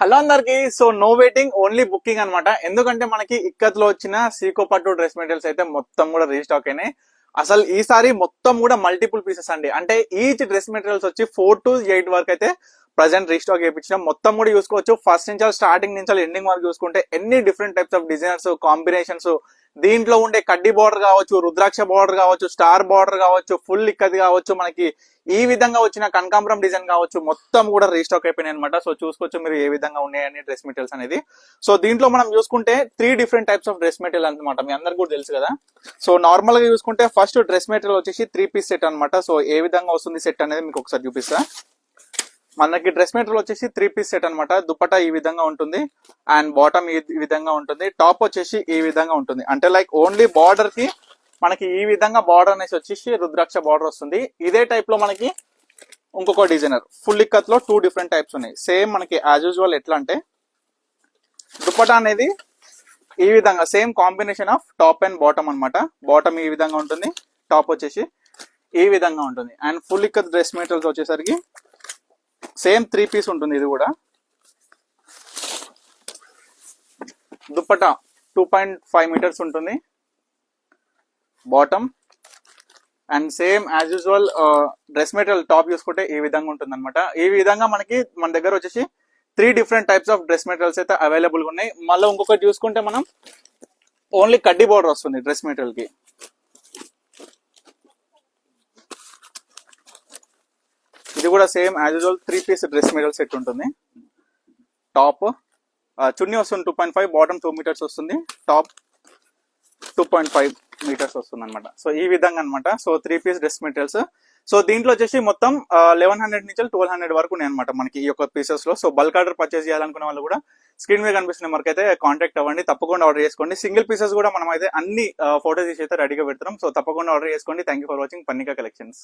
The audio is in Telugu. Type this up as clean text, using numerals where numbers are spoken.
హలో అందరికి. So no waiting, only booking అన్నమాట. ఎందుకంటే మనకి ఇక్కత్లో వచ్చిన సీకో పట్టు డ్రెస్ మెటీరియల్స్ అయితే మొత్తం కూడా రీస్టాక్ అయినాయి. అసలు ఈసారి మొత్తం కూడా మల్టిపుల్ పీసెస్ అండి. అంటే ఈచ్ డ్రెస్ మెటీరియల్స్ వచ్చి 4 to 8 వరకు అయితే ప్రజెంట్ రీస్టాక్ చేయించినాం. మొత్తం కూడా చూసుకోవచ్చు. ఫస్ట్ నుంచి స్టార్టింగ్ నుంచి ఎండింగ్ వరకు చూసుకుంటే ఎన్ని different types of designers, combinations, దీంట్లో ఉండే కడ్డీ బార్డర్ కావచ్చు, రుద్రాక్ష బార్డర్ కావచ్చు, స్టార్ బార్డర్ కావచ్చు, ఫుల్ ఇక్కది కావచ్చు, మనకి ఈ విధంగా వచ్చిన కనకాంబరం డిజైన్ కావచ్చు, మొత్తం కూడా రీస్టాక్ అయిపోయినాయి అనమాట. సో చూసుకోవచ్చు మీరు ఏ విధంగా ఉన్నాయని డ్రెస్ మెటీరియల్స్ అనేది. సో దీంట్లో మనం చూసుకుంటే 3 different types of dress material అనమాట. మీ అందరికి కూడా తెలుసు కదా. సో నార్మల్ గా చూసుకుంటే ఫస్ట్ డ్రెస్ మెటీరియల్ వచ్చేసి 3 పీస్ సెట్ అనమాట. సో ఏ విధంగా వస్తుంది సెట్ అనేది మీకు ఒకసారి చూపిస్తా. మనకి డ్రెస్ మెటీరియల్ వచ్చేసి 3 పీస్ సెట్ అనమాట. దుపట్టా ఈ విధంగా ఉంటుంది, అండ్ బాటమ్ ఈ విధంగా ఉంటుంది, టాప్ వచ్చేసి ఈ విధంగా ఉంటుంది. అంటే లైక్ ఓన్లీ బార్డర్ కి మనకి ఈ విధంగా బార్డర్ అనేసి వచ్చేసి రుద్రాక్ష బార్డర్ వస్తుంది. ఇదే టైప్ లో మనకి ఇంకొక డిజైనర్ ఫుల్ ఇక్కత్ లో 2 డిఫరెంట్ టైప్స్ ఉన్నాయి. సేమ్ మనకి యాజ్ యూజువల్ ఎట్లా అంటే దుపట్టా అనేది ఈ విధంగా same combination of top and bottom అనమాట. బాటమ్ ఈ విధంగా ఉంటుంది, టాప్ వచ్చేసి ఈ విధంగా ఉంటుంది. And full ikat dress materials వచ్చేసరికి సేమ్ 3 పీస్ ఉంటుంది. ఇది కూడా దుపట్టా 2.5 మీటర్స్ ఉంటుంది, bottom and same as usual dress material top చూసుకుంటే ఈ విధంగా ఉంటుంది అనమాట. ఈ విధంగా మనకి మన దగ్గర వచ్చేసి 3 different types of dress materials అయితే అవైలబుల్ గా ఉన్నాయి. మళ్ళీ ఇంకొకటి చూసుకుంటే మనం ఓన్లీ కడ్డీ బోర్డర్ వస్తుంది డ్రెస్ మెటీరియల్ కి. ఇది కూడా same as usual 3 piece dress material set ఉంటుంది. టాప్ చున్నీ వస్తుంది 2.5, బాటమ్ 2 మీటర్స్ వస్తుంది, టాప్ 2.5 మీటర్స్ వస్తుంది అనమాట. సో ఈ విధంగా అనమాట. So 3 piece dress materials. So దీంట్లో వచ్చేసి మొత్తం 1100 నుంచి 1200 వరకు ఉన్నాయి అనమాట మనకి ఈ యొక్క పీసెస్ లో. సో బల్క్ ఆర్డర్ పర్చేస్ చేయాలనుకున్న వాళ్ళు కూడా స్క్రీన్ మీద కనిపిస్తున్న నెంబర్కి అయితే కాంటాక్ట్ అవ్వండి. తప్పకుండా ఆర్డర్ చేసుకోండి. సింగిల్ పీసెస్ కూడా మనం అయితే అన్ని ఫోటోస్ తీసి అయితే రెడీగా పెడతాం. సో తప్పకుండా ఆర్డర్ చేసుకోండి. Thank you for watching Pannika collections.